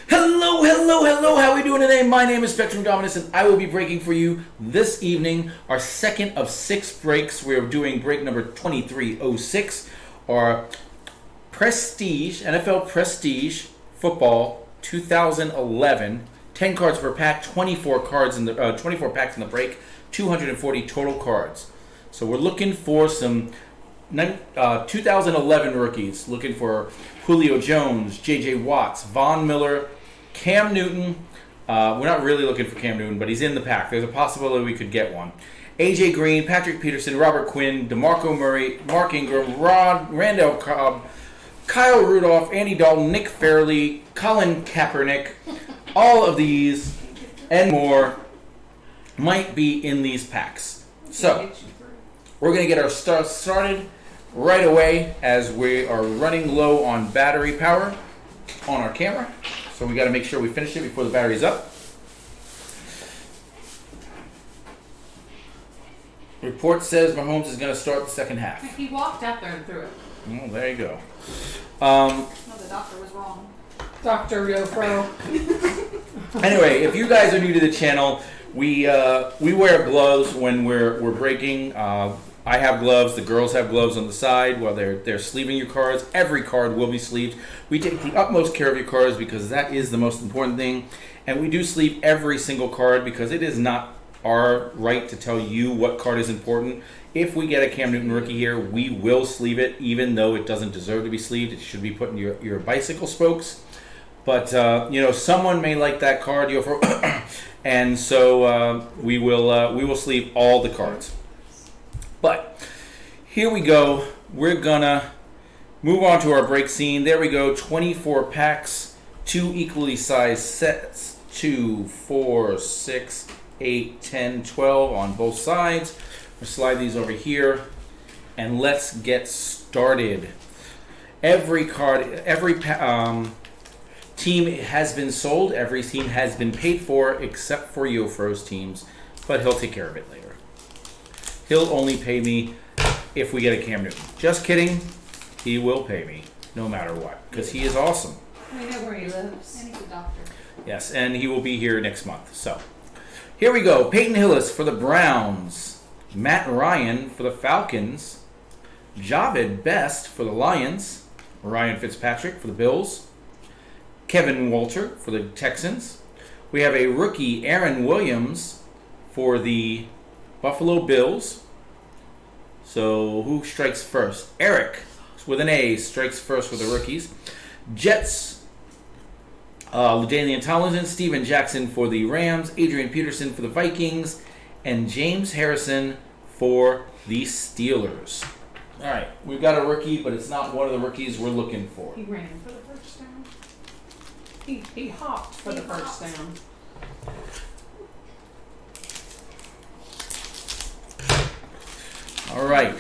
Hello, hello, hello. How are we doing today? My name is Spectrum Dominus, and I will be breaking for you this evening our second of 6 breaks. We're doing break number 2306, our Prestige, NFL Prestige Football 2011. 10 cards per pack, 24 cards in the 24 packs in the break, 240 total cards. So we're looking for some 2011 rookies. Looking for Julio Jones, J.J. Watts, Von Miller, Cam Newton. We're not really looking for Cam Newton, but he's in the pack. There's a possibility we could get one. A.J. Green, Patrick Peterson, Robert Quinn, DeMarco Murray, Mark Ingram, Randall Cobb, Kyle Rudolph, Andy Dalton, Nick Fairley, Colin Kaepernick. All of these and more might be in these packs. So, we're going to get our start started right away as we are running low on battery power on our camera. So we got to make sure we finish it before the battery's up. Report says Mahomes is going to start the second half. He walked out there and threw it. Oh, there you go. No, the doctor was wrong. Dr. Yofro. Anyway, if you guys are new to the channel, we wear gloves when we're breaking. I have gloves. The girls have gloves on the side while they're sleeving your cards. Every card will be sleeved. We take the utmost care of your cards because that is the most important thing. And we do sleeve every single card because it is not our right to tell you what card is important. If we get a Cam Newton rookie here, we will sleeve it, even though it doesn't deserve to be sleeved. It should be put in your bicycle spokes. But someone may like that card, and so we will sleeve all the cards. But here we go. We're gonna move on to our break scene. There we go. 24 packs, 2 equally sized sets, 2, 4, 6, 8, 10, 12 on both sides. We'll slide these over here, and let's get started. Every team has been sold. Every team has been paid for, except for Yofro's teams, but he'll take care of it later. He'll only pay me if we get a Cam Newton. Just kidding. He will pay me no matter what, because he is awesome. I know where he lives. And he's a doctor. Yes, and he will be here next month. So, here we go. Peyton Hillis for the Browns. Matt Ryan for the Falcons. Javid Best for the Lions. Ryan Fitzpatrick for the Bills. Kevin Walter for the Texans. We have a rookie, Aaron Williams, for the Buffalo Bills. So who strikes first? Eric with an A strikes first for the rookies. Jets, LaDainian Tomlinson, Steven Jackson for the Rams, Adrian Peterson for the Vikings, and James Harrison for the Steelers. All right, we've got a rookie, but it's not one of the rookies we're looking for. He ran for the first down. He hopped for the first down. All right,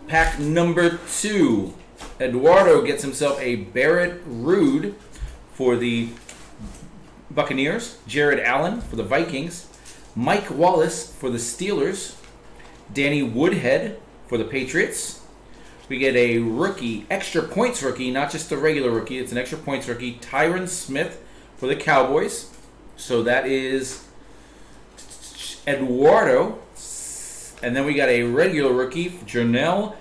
pack number 2. Eduardo gets himself a Barrett Ruud for the Buccaneers, Jared Allen for the Vikings, Mike Wallace for the Steelers, Danny Woodhead for the Patriots. We get a rookie, extra points rookie, not just a regular rookie. It's an extra points rookie, Tyron Smith for the Cowboys. So that is Eduardo. And then we got a regular rookie, Jernigan,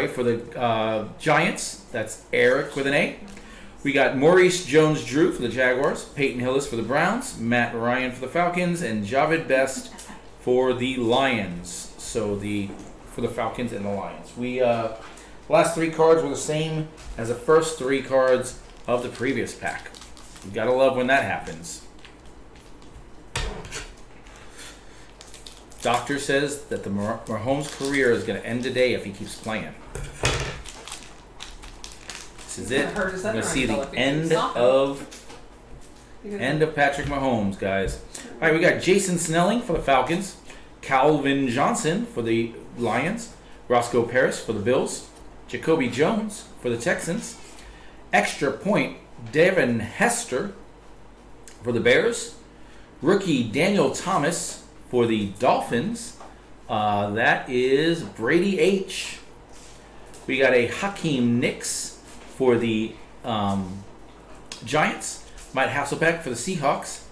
for the Giants. That's Eric with an A. We got Maurice Jones-Drew for the Jaguars, Peyton Hillis for the Browns, Matt Ryan for the Falcons, and Javid Best for the Lions. So for the Falcons and the Lions. Last 3 cards were the same as the first 3 cards of the previous pack. You gotta love when that happens. Doctor says that the Mahomes career is going to end today if he keeps playing. This is it. We're going to see the end of Patrick Mahomes, guys. All right, we got Jason Snelling for the Falcons, Calvin Johnson for the Lions, Roscoe Paris for the Bills, Jacoby Jones for the Texans, extra point Devin Hester for the Bears, rookie Daniel Thomas for the Dolphins. That is Brady H. We got a Hakeem Nicks for the Giants, Matt Hasselbeck for the Seahawks,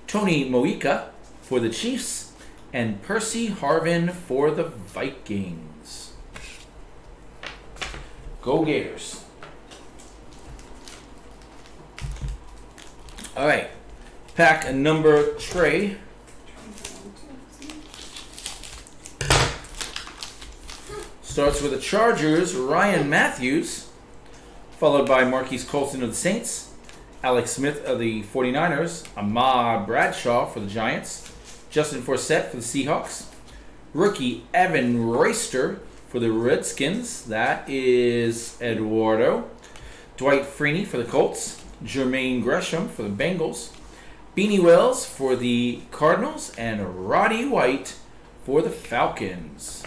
Tony Moika for the Chiefs, and Percy Harvin for the Vikings. Go Gators. All right. Pack number tray. Starts with the Chargers, Ryan Matthews, followed by Marquise Colston of the Saints, Alex Smith of the 49ers, Ahmad Bradshaw for the Giants, Justin Forsett for the Seahawks, rookie Evan Royster for the Redskins, that is Eduardo, Dwight Freeney for the Colts, Jermaine Gresham for the Bengals, Beanie Wells for the Cardinals, and Roddy White for the Falcons.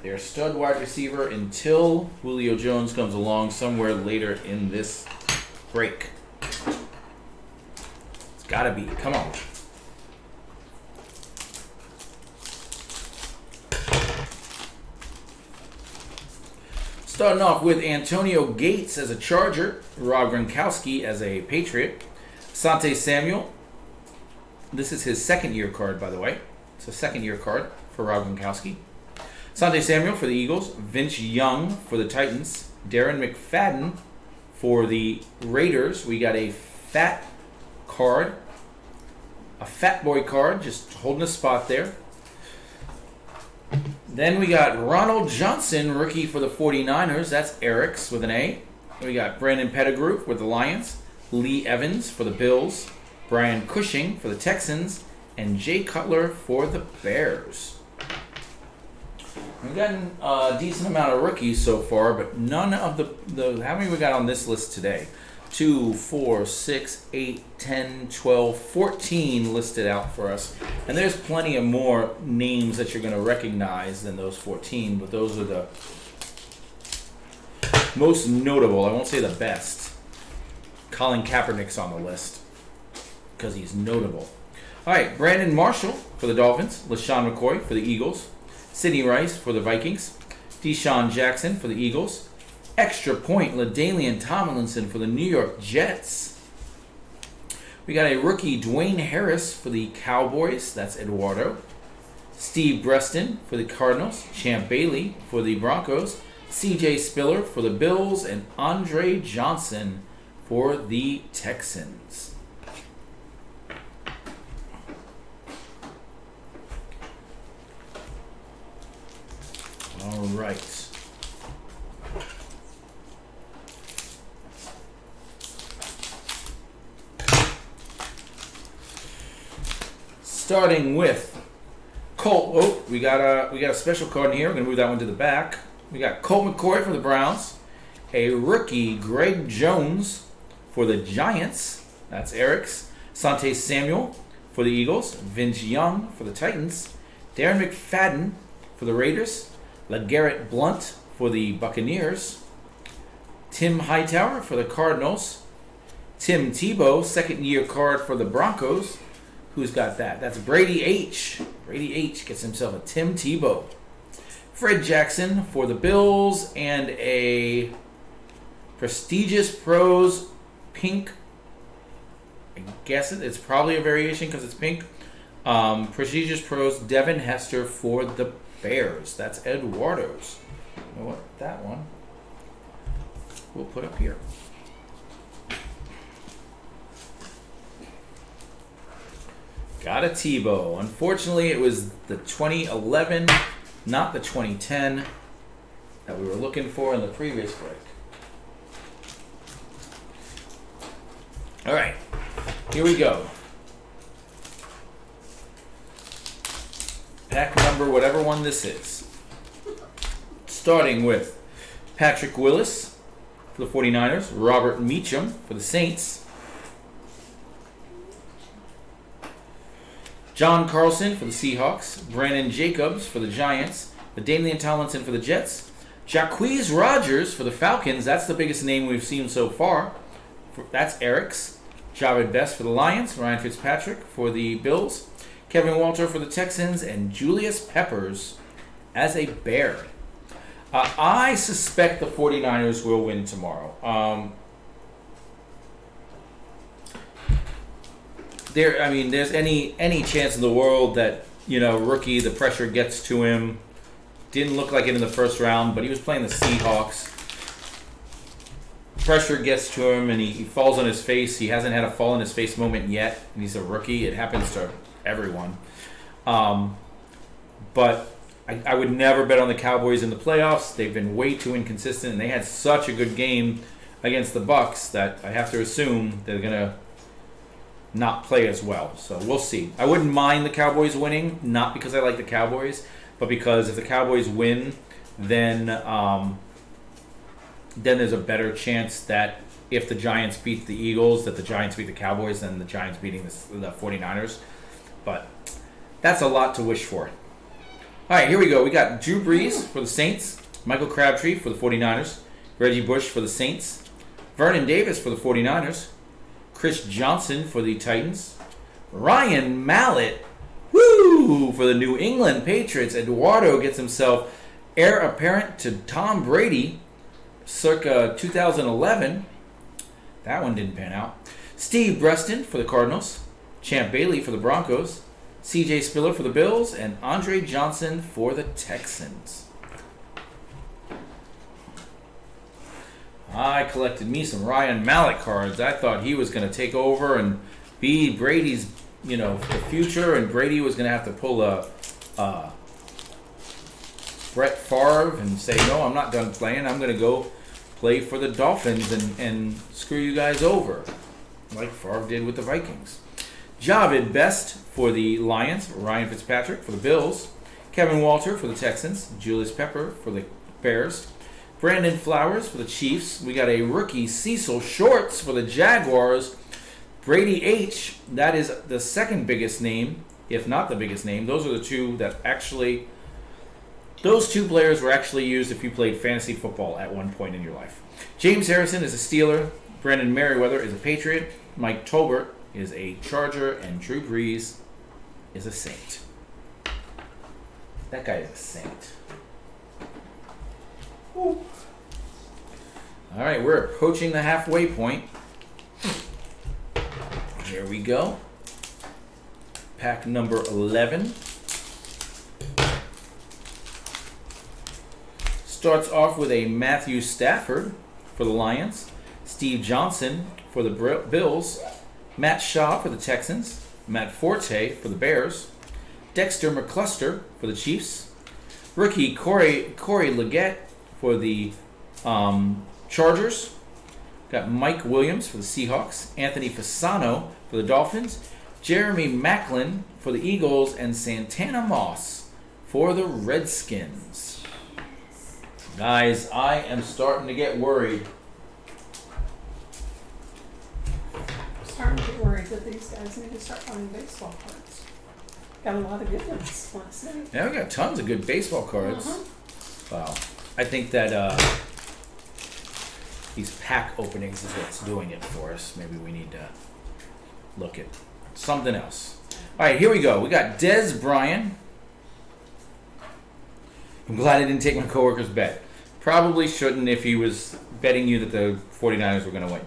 Their stud wide receiver until Julio Jones comes along somewhere later in this break. It's gotta be. Come on. Starting off with Antonio Gates as a Charger, Rob Gronkowski as a Patriot, Asante Samuel. This is his second-year card, by the way. It's a second-year card for Rob Gronkowski. Asante Samuel for the Eagles, Vince Young for the Titans, Darren McFadden for the Raiders. We got a fat card, a fat boy card, just holding a spot there. Then we got Ronald Johnson, rookie for the 49ers. That's Eric's with an A. We got Brandon Pettigrew with the Lions, Lee Evans for the Bills, Brian Cushing for the Texans, and Jay Cutler for the Bears. We've gotten a decent amount of rookies so far, but none of the how many we got on this list today? 2, 4, 6, 8, 10, 12, 14 listed out for us. And there's plenty of more names that you're going to recognize than those 14, but those are the most notable. I won't say the best. Colin Kaepernick's on the list because he's notable. All right, Brandon Marshall for the Dolphins, LaShawn McCoy for the Eagles, Sidney Rice for the Vikings, Deshaun Jackson for the Eagles, extra point LaDainian Tomlinson for the New York Jets. We got a rookie Dwayne Harris for the Cowboys, that's Eduardo, Steve Breston for the Cardinals, Champ Bailey for the Broncos, CJ Spiller for the Bills, and Andre Johnson for the Texans. All right. Starting with Colt. Oh, we got a special card in here. We're gonna move that one to the back. We got Colt McCoy for the Browns, a rookie Greg Jones for the Giants. That's Eric's. Asante Samuel for the Eagles, Vince Young for the Titans, Darren McFadden for the Raiders, LeGarrette Blount for the Buccaneers, Tim Hightower for the Cardinals, Tim Tebow, second-year card for the Broncos. Who's got that? That's Brady H. Brady H gets himself a Tim Tebow. Fred Jackson for the Bills, and a prestigious pros pink. I guess it's probably a variation because it's pink. Prestigious pros Devin Hester for the Bears. That's Eduardo's. You know what? That one we'll put up here. Got a Tebow. Unfortunately, it was the 2011, not the 2010 that we were looking for in the previous break. All right, here we go. Pack number, whatever one this is. Starting with Patrick Willis for the 49ers, Robert Meacham for the Saints, John Carlson for the Seahawks, Brandon Jacobs for the Giants, LaDainian Tomlinson for the Jets, Jacquizz Rodgers for the Falcons. That's the biggest name we've seen so far. That's Eric's. Javed Best for the Lions, Ryan Fitzpatrick for the Bills, Kevin Walter for the Texans, and Julius Peppers as a Bear. I suspect the 49ers will win tomorrow. There's any chance in the world that, rookie, the pressure gets to him. Didn't look like it in the first round, but he was playing the Seahawks. Pressure gets to him, and he falls on his face. He hasn't had a fall on his face moment yet, and he's a rookie. It happens to everyone. But I would never bet on the Cowboys in the playoffs. They've been way too inconsistent, and they had such a good game against the Bucks that I have to assume they're going to not play as well. So we'll see. I wouldn't mind the Cowboys winning, not because I like the Cowboys, but because if the Cowboys win, then there's a better chance that if the Giants beat the Eagles, that the Giants beat the Cowboys, than the Giants beating the 49ers. But that's a lot to wish for. All right, here we go. We got Drew Brees for the Saints, Michael Crabtree for the 49ers, Reggie Bush for the Saints, Vernon Davis for the 49ers, Chris Johnson for the Titans, Ryan Mallett, for the New England Patriots. Eduardo gets himself heir apparent to Tom Brady, circa 2011. That one didn't pan out. Steve Breston for the Cardinals, Champ Bailey for the Broncos, C.J. Spiller for the Bills, and Andre Johnson for the Texans. I collected me some Ryan Mallett cards. I thought he was going to take over and be Brady's, the future, and Brady was going to have to pull a Brett Favre and say, no, I'm not done playing. I'm going to go play for the Dolphins and screw you guys over, like Favre did with the Vikings. Javid Best for the Lions, Ryan Fitzpatrick for the Bills, Kevin Walter for the Texans, Julius Pepper for the Bears, Brandon Flowers for the Chiefs. We got a rookie, Cecil Shorts for the Jaguars, Brady H, that is the second biggest name, if not the biggest name. Those are the two that actually, those two players were actually used if you played fantasy football at one point in your life. James Harrison is a Steeler, Brandon Merriweather is a Patriot, Mike Tolbert is a Charger, and Drew Brees is a Saint. That guy is a saint. Ooh. All right, we're approaching the halfway point. Here we go. Pack number 11. Starts off with a Matthew Stafford for the Lions, Steve Johnson for the Bills, Matt Shaw for the Texans, Matt Forte for the Bears, Dexter McCluster for the Chiefs, rookie Corey Leggett for the Chargers, got Mike Williams for the Seahawks, Anthony Fasano for the Dolphins, Jeremy Maclin for the Eagles, and Santana Moss for the Redskins. Guys, I am starting to get worried. Starting to get worried that these guys need to start playing baseball cards. Got a lot of good ones last night. Yeah, we got tons of good baseball cards. Wow. I think that these pack openings is what's doing it for us. Maybe we need to look at something else. All right, here we go. We got Dez Bryant. I'm glad I didn't take my coworker's bet. Probably shouldn't if he was betting you that the 49ers were going to win.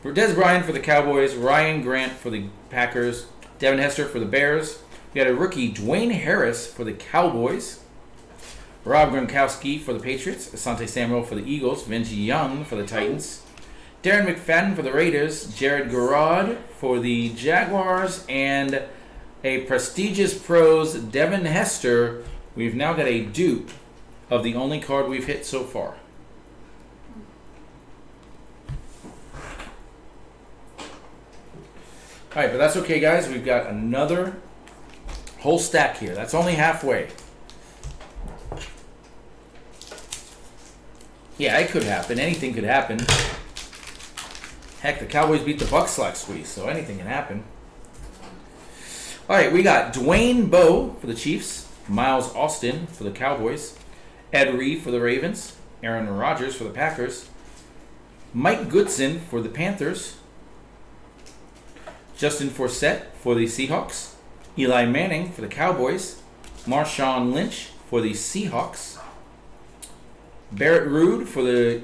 For Dez Bryant for the Cowboys, Ryan Grant for the Packers, Devin Hester for the Bears. We got a rookie, Dwayne Harris for the Cowboys, Rob Gronkowski for the Patriots, Asante Samuel for the Eagles, Vince Young for the Titans, Darren McFadden for the Raiders, Jared Garrod for the Jaguars, and a prestigious pros, Devin Hester. We've now got a dupe of the only card we've hit so far. All right, but that's okay, guys. We've got another whole stack here. That's only halfway. Yeah, it could happen. Anything could happen. Heck, the Cowboys beat the Bucs last week, so anything can happen. All right, we got Dwayne Bowe for the Chiefs, Miles Austin for the Cowboys, Ed Reed for the Ravens, Aaron Rodgers for the Packers, Mike Goodson for the Panthers, Justin Forsett for the Seahawks, Eli Manning for the Cowboys, Marshawn Lynch for the Seahawks, Barrett Ruud for the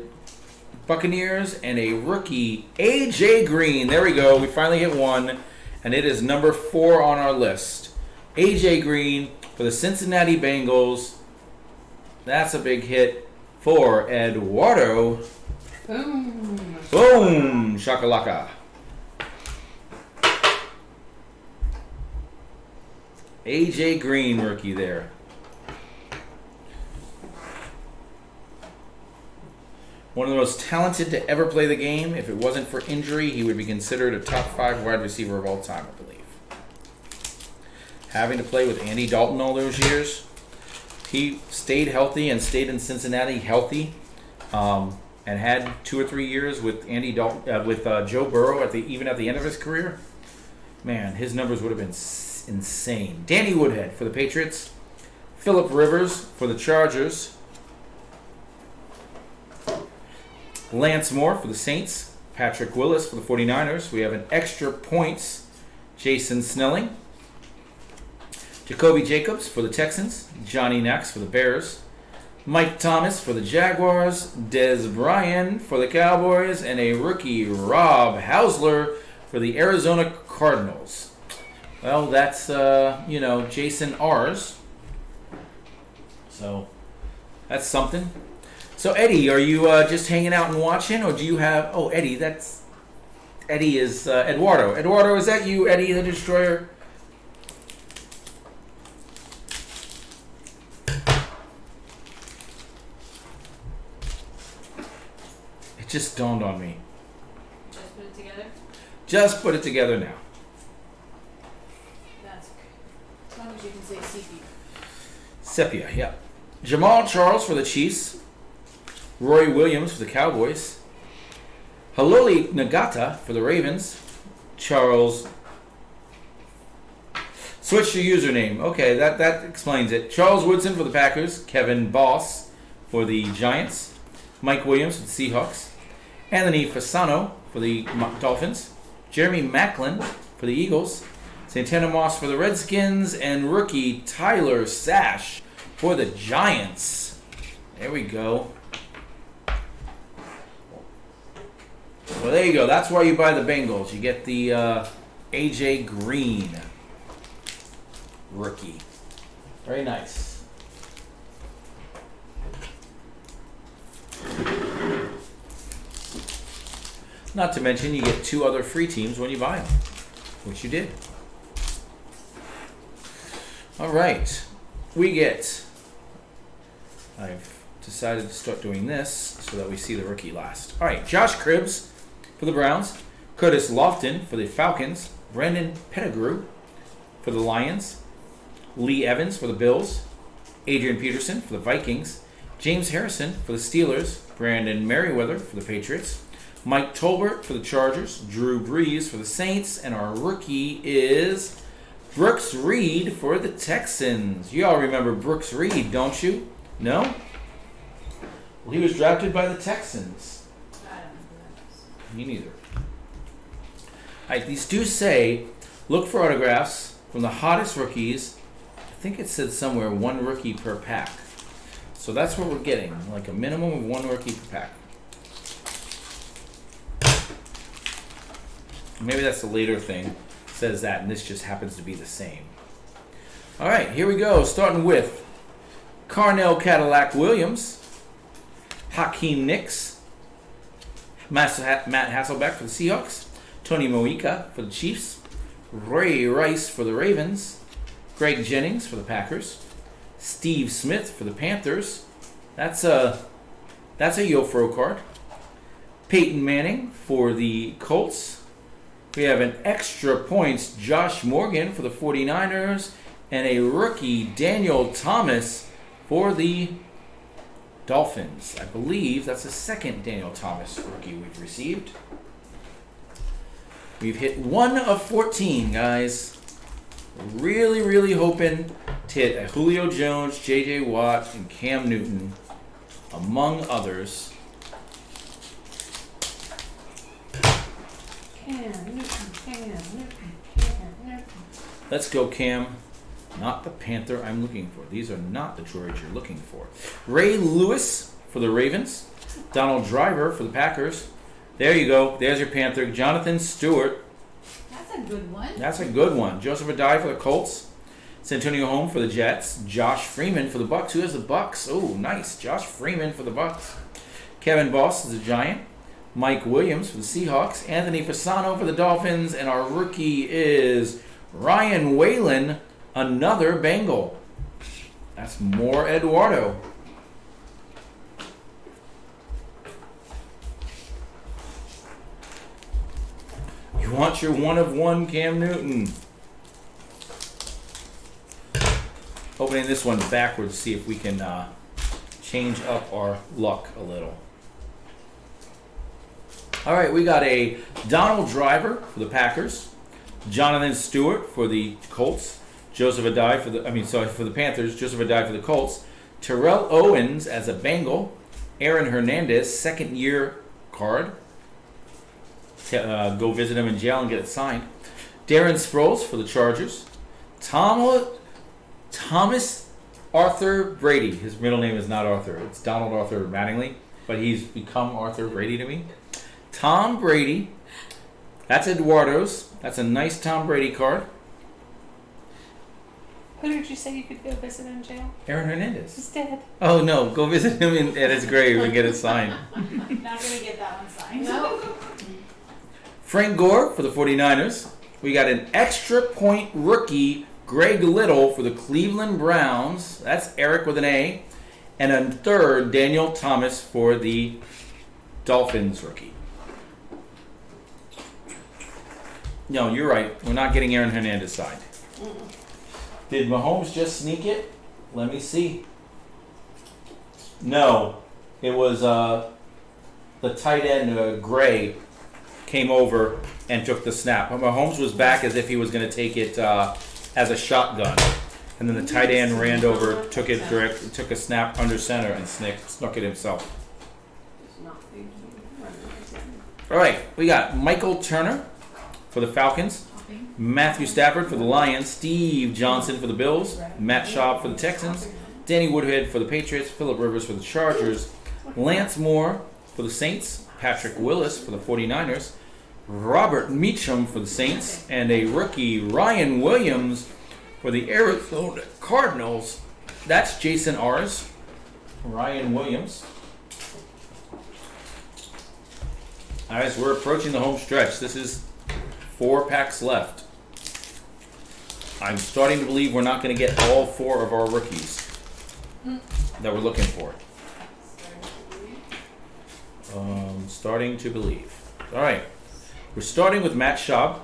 Buccaneers, and a rookie, A.J. Green. There we go. We finally hit one, and it is number 4 on our list. A.J. Green for the Cincinnati Bengals. That's a big hit for Eduardo. Boom. Boom. Shakalaka. A.J. Green rookie there. One of the most talented to ever play the game. If it wasn't for injury, he would be considered a top 5 wide receiver of all time, I believe. Having to play with Andy Dalton all those years, he stayed healthy and stayed in Cincinnati healthy, and had 2 or 3 years with Andy Dalton, with Joe Burrow even at the end of his career. Man, his numbers would have been insane. Danny Woodhead for the Patriots, Phillip Rivers for the Chargers, Lance Moore for the Saints, Patrick Willis for the 49ers. We have an extra points, Jason Snelling, Jacoby Jacobs for the Texans, Johnny Knox for the Bears, Mike Thomas for the Jaguars, Dez Bryant for the Cowboys, and a rookie, Rob Hausler for the Arizona Cardinals. Well, that's, Jason R's. So, that's something. So, Eddie, are you just hanging out and watching, or do you have... Oh, Eddie, Eddie is Eduardo. Eduardo, is that you, Eddie the Destroyer? It just dawned on me. Just put it together? Just put it together now. That's okay. As long as you can say sepia. Sepia, yeah. Jamal Charles for the Chiefs. Roy Williams for the Cowboys. Haloli Nagata for the Ravens. Charles. Switch to username. Okay, that explains it. Charles Woodson for the Packers. Kevin Boss for the Giants. Mike Williams for the Seahawks. Anthony Fasano for the Dolphins. Jeremy Maclin for the Eagles. Santana Moss for the Redskins. And rookie Tyler Sash for the Giants. There we go. Well, there you go. That's why you buy the Bengals. You get the A.J. Green rookie. Very nice. Not to mention, you get 2 other free teams when you buy them, which you did. All right. We get... I've decided to start doing this so that we see the rookie last. All right. Josh Cribbs for the Browns, Curtis Lofton for the Falcons, Brandon Pettigrew for the Lions, Lee Evans for the Bills, Adrian Peterson for the Vikings, James Harrison for the Steelers, Brandon Merriweather for the Patriots, Mike Tolbert for the Chargers, Drew Brees for the Saints, and our rookie is Brooks Reed for the Texans. You all remember Brooks Reed, don't you? No? Well, he was drafted by the Texans. I don't know who that is. Me neither. Alright, these do say, look for autographs from the hottest rookies. I think it said somewhere 1 rookie per pack. So that's what we're getting, like a minimum of 1 rookie per pack. Maybe that's a later thing. It says that, and this just happens to be the same. Alright, here we go. Starting with Carnell Cadillac Williams, Hakeem Nicks, Matt Hasselbeck for the Seahawks, Tony Moika for the Chiefs, Ray Rice for the Ravens, Greg Jennings for the Packers, Steve Smith for the Panthers. That's a Yofro card. Peyton Manning for the Colts. We have an extra points Josh Morgan for the 49ers and a rookie Daniel Thomas for the Dolphins. I believe that's the second Daniel Thomas rookie we've received. We've hit 1 of 14, guys. Really, really hoping to hit a Julio Jones, J.J. Watt, and Cam Newton, among others. Cam Newton. Let's go, Cam. Not the Panther I'm looking for. These are not the droids you're looking for. Ray Lewis for the Ravens. Donald Driver for the Packers. There you go. There's your Panther. Jonathan Stewart. That's a good one. That's a good one. Joseph Adai for the Colts. Santonio Holm for the Jets. Josh Freeman for the Bucks. Who has the Bucks? Oh, nice. Josh Freeman for the Bucks. Kevin Boss is the Giant. Mike Williams for the Seahawks. Anthony Fasano for the Dolphins. And our rookie is Ryan Whalen, another Bengal. That's more Eduardo. You want your one of one Cam Newton. Opening this one backwards to see if we can change up our luck a little. All right, we got a Donald Driver for the Packers, Jonathan Stewart for the Colts, Joseph Adai for the Panthers, Joseph Adai for the Colts, Terrell Owens as a Bengal, Aaron Hernandez, second year card. Go visit him in jail and get it signed. Darren Sproles for the Chargers. Thomas Arthur Brady. His middle name is not Arthur. It's Donald Arthur Mattingly, but he's become Arthur Brady to me. Tom Brady. That's Eduardo's. That's a nice Tom Brady card. Who did you say you could go visit in jail? Aaron Hernandez. He's dead. Oh, no. Go visit him at his grave and get it signed. Not gonna get that one signed. No. Frank Gore for the 49ers. We got an extra point rookie, Greg Little for the Cleveland Browns. That's Eric with an A. And a third, Daniel Thomas for the Dolphins rookie. No, you're right. We're not getting Aaron Hernandez signed. Did Mahomes just sneak it? Let me see. No. It was the tight end, Gray, came over and took the snap. Mahomes was back as if he was going to take it as a shotgun. And then the tight end ran over, took it direct, took a snap under center and snuck it himself. All right, we got Michael Turner for the Falcons, Matthew Stafford for the Lions, Steve Johnson for the Bills, Matt Schaub for the Texans, Danny Woodhead for the Patriots, Phillip Rivers for the Chargers, Lance Moore for the Saints, Patrick Willis for the 49ers, Robert Meacham for the Saints, and a rookie, Ryan Williams for the Arizona Cardinals. That's Jason R's. Ryan Williams. All right, so we're approaching the home stretch. This is 4 packs left. I'm starting to believe we're not going to get all 4 of our rookies that we're looking for. Starting to believe. All right. We're starting with Matt Schaub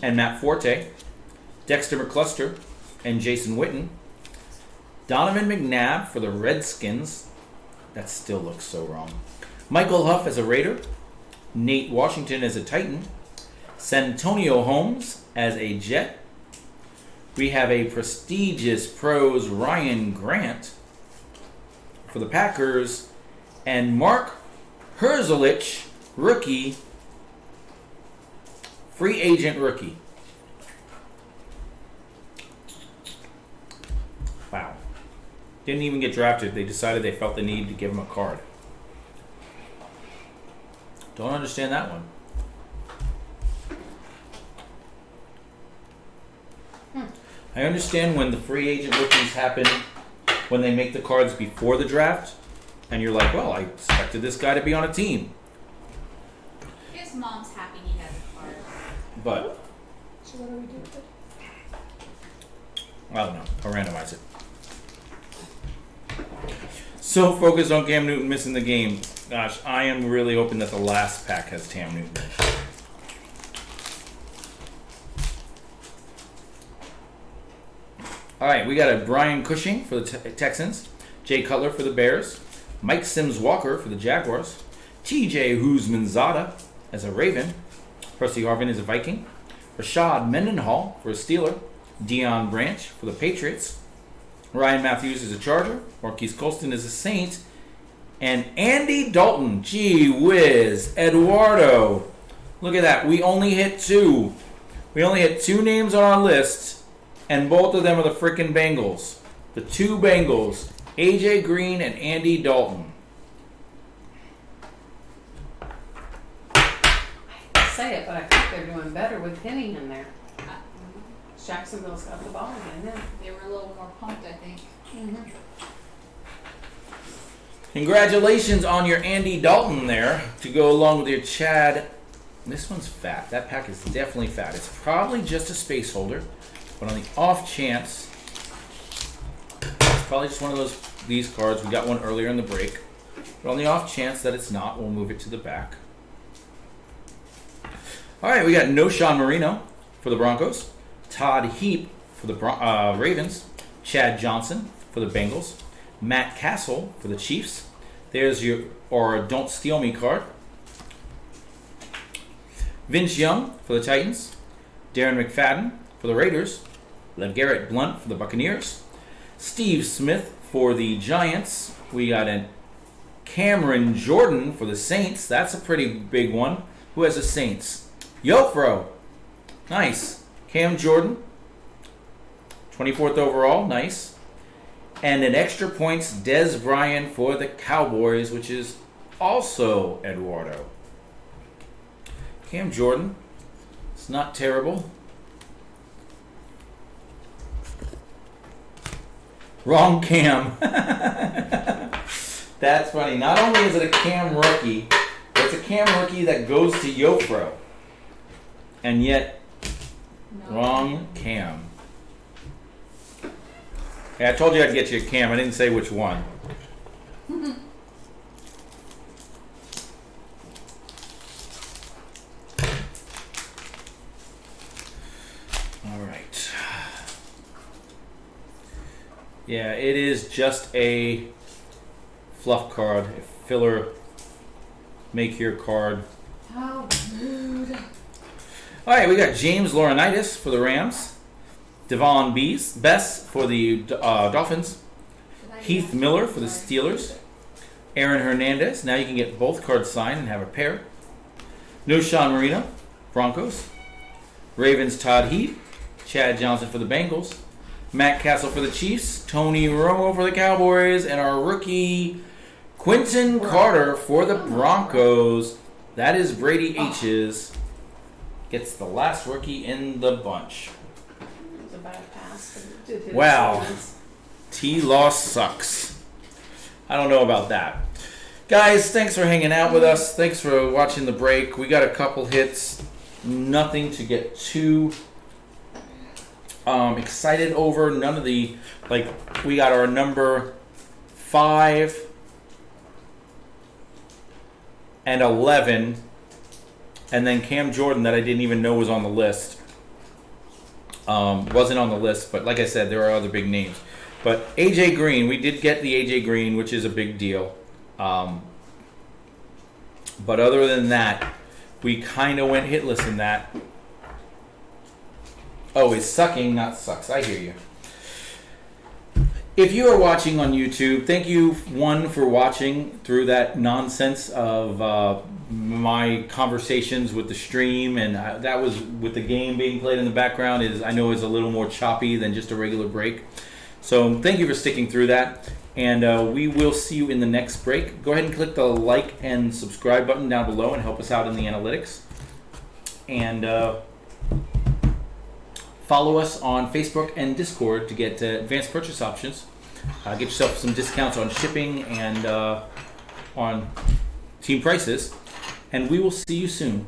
and Matt Forte, Dexter McCluster and Jason Witten, Donovan McNabb for the Redskins. That still looks so wrong. Michael Huff as a Raider, Nate Washington as a Titan, Santonio Holmes as a Jet. We have a prestigious pros Ryan Grant for the Packers, and Mark Herzelich, rookie, free agent rookie. Wow. Didn't even get drafted. They decided they felt the need to give him a card. Don't understand that one. I understand when the free agent rookies happen, when they make the cards before the draft, and you're like, well, I expected this guy to be on a team. His mom's happy he has a card. But, So what do we do with it? I don't know. I'll randomize it. So focused on Cam Newton missing the game. Gosh, I am really hoping that the last pack has Cam Newton. All right, we got a Brian Cushing for the Texans, Jay Cutler for the Bears, Mike Sims-Walker for the Jaguars, TJ Huzmanzada as a Raven, Percy Harvin is a Viking, Rashad Mendenhall for a Steeler, Deion Branch for the Patriots, Ryan Matthews is a Charger, Marquise Colston is a Saint, and Andy Dalton, gee whiz, Eduardo. Look at that, we only hit 2. We only hit 2 names on our list, and both of them are the freaking Bengals. The 2 Bengals, AJ Green and Andy Dalton. say it, but I think they're doing better with Penny in there. Uh, Jacksonville's got the ball again now. They were a little more pumped, I think. Mm-hmm. Congratulations on your Andy Dalton there to go along with your Chad. This one's fat. That pack is definitely fat. It's probably just a space holder, but on the off chance, it's probably just one of these cards. We got one earlier in the break, but on the off chance that it's not, we'll move it to the back. All right, we got Noshawn Marino for the Broncos, Todd Heap for the Ravens, Chad Johnson for the Bengals, Matt Castle for the Chiefs. There's your Don't Steal Me card. Vince Young for the Titans, Darren McFadden for the Raiders, LeGarrette Blount for the Buccaneers, Steve Smith for the Giants. We got a Cameron Jordan for the Saints. That's a pretty big one. Who has the Saints? Yofro. Nice. Cam Jordan, 24th overall. Nice. And an extra points Des Bryant for the Cowboys, which is also Eduardo. Cam Jordan, it's not terrible. Wrong Cam. That's funny. Not only is it a Cam rookie, it's a Cam rookie that goes to Yofro. And yet, No. wrong Cam. Hey, I told you I'd get you a Cam. I didn't say which one. All right. Yeah, it is just a fluff card, a filler make your card. How rude. All right, we got James Laurinaitis for the Rams, Devon Bess for the Dolphins, Heath Miller for the Steelers, Aaron Hernandez. Now you can get both cards signed and have a pair. Noshawn Marino, Broncos, Ravens Todd Heap, Chad Johnson for the Bengals, Matt Castle for the Chiefs, Tony Romo for the Cowboys, and our rookie Quentin Carter for the Broncos. That is Brady H's. Gets the last rookie in the bunch. It was a bad pass. But it did hit Wow. his hands. T-Loss sucks. I don't know about that. Guys, thanks for hanging out with us. Thanks for watching the break. We got a couple hits. Nothing to get too excited over. None of the, we got our number 5 and 11. And then Cam Jordan that I didn't even know was on the list. Wasn't on the list, but like I said, there are other big names. But AJ Green, we did get the AJ Green, which is a big deal. But other than that, we kind of went hitless in that. Oh, it's sucking, not sucks. I hear you. If you are watching on YouTube, thank you, one, for watching through that nonsense of my conversations with the stream, and that was with the game being played in the background. I know is a little more choppy than just a regular break. So thank you for sticking through that, and we will see you in the next break. Go ahead and click the like and subscribe button down below and help us out in the analytics. And follow us on Facebook and Discord to get advanced purchase options. Get yourself some discounts on shipping and on team prices. And we will see you soon.